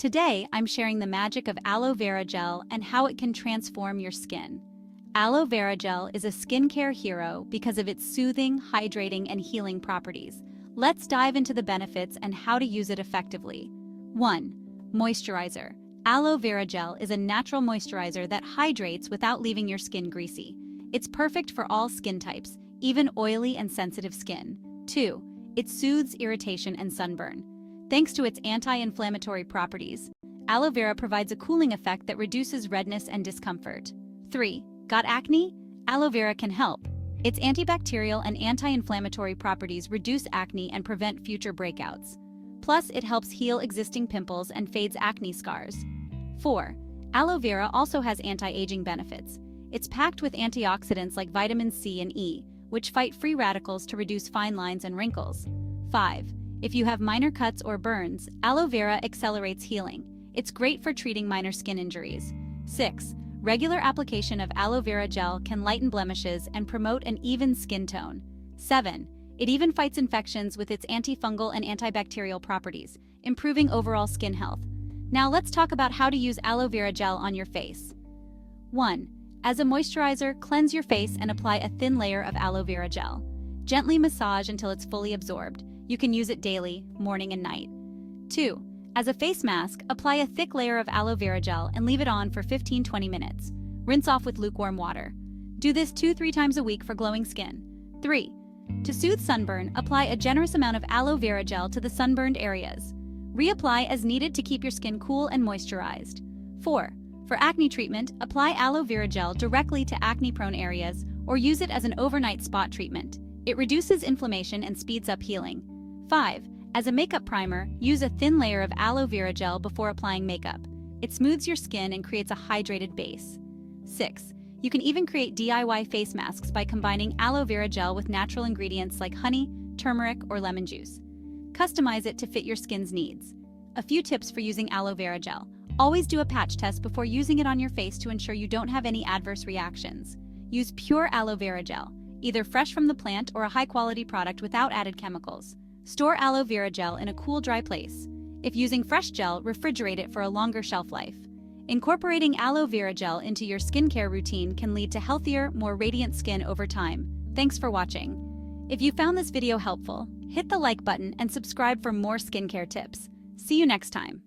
Today, I'm sharing the magic of aloe vera gel and how it can transform your skin. Aloe vera gel is a skincare hero because of its soothing, hydrating, and healing properties. Let's dive into the benefits and how to use it effectively. 1. Moisturizer. Aloe vera gel is a natural moisturizer that hydrates without leaving your skin greasy. It's perfect for all skin types, even oily and sensitive skin. 2. It soothes irritation and sunburn. Thanks to its anti-inflammatory properties, aloe vera provides a cooling effect that reduces redness and discomfort. 3. Got acne? Aloe vera can help. Its antibacterial and anti-inflammatory properties reduce acne and prevent future breakouts. Plus, it helps heal existing pimples and fades acne scars. 4. Aloe vera also has anti-aging benefits. It's packed with antioxidants like vitamin C and E, which fight free radicals to reduce fine lines and wrinkles. 5. If you have minor cuts or burns, aloe vera accelerates healing. It's great for treating minor skin injuries. 6. Regular application of aloe vera gel can lighten blemishes and promote an even skin tone. 7. It even fights infections with its antifungal and antibacterial properties, improving overall skin health. Now let's talk about how to use aloe vera gel on your face. 1. As a moisturizer, cleanse your face and apply a thin layer of aloe vera gel. Gently massage until it's fully absorbed. You can use it daily, morning and night. 2. As a face mask, apply a thick layer of aloe vera gel and leave it on for 15-20 minutes. Rinse off with lukewarm water. Do this 2-3 times a week for glowing skin. 3. To soothe sunburn, apply a generous amount of aloe vera gel to the sunburned areas. Reapply as needed to keep your skin cool and moisturized. 4. For acne treatment, apply aloe vera gel directly to acne-prone areas or use it as an overnight spot treatment. It reduces inflammation and speeds up healing. 5. As a makeup primer, use a thin layer of aloe vera gel before applying makeup. It smooths your skin and creates a hydrated base. 6. You can even create DIY face masks by combining aloe vera gel with natural ingredients like honey, turmeric, or lemon juice. Customize it to fit your skin's needs. A few tips for using aloe vera gel. Always do a patch test before using it on your face to ensure you don't have any adverse reactions. Use pure aloe vera gel, either fresh from the plant or a high-quality product without added chemicals. Store aloe vera gel in a cool, dry place. If using fresh gel, refrigerate it for a longer shelf life. Incorporating aloe vera gel into your skincare routine can lead to healthier, more radiant skin over time. Thanks for watching. If you found this video helpful, hit the like button and subscribe for more skincare tips. See you next time.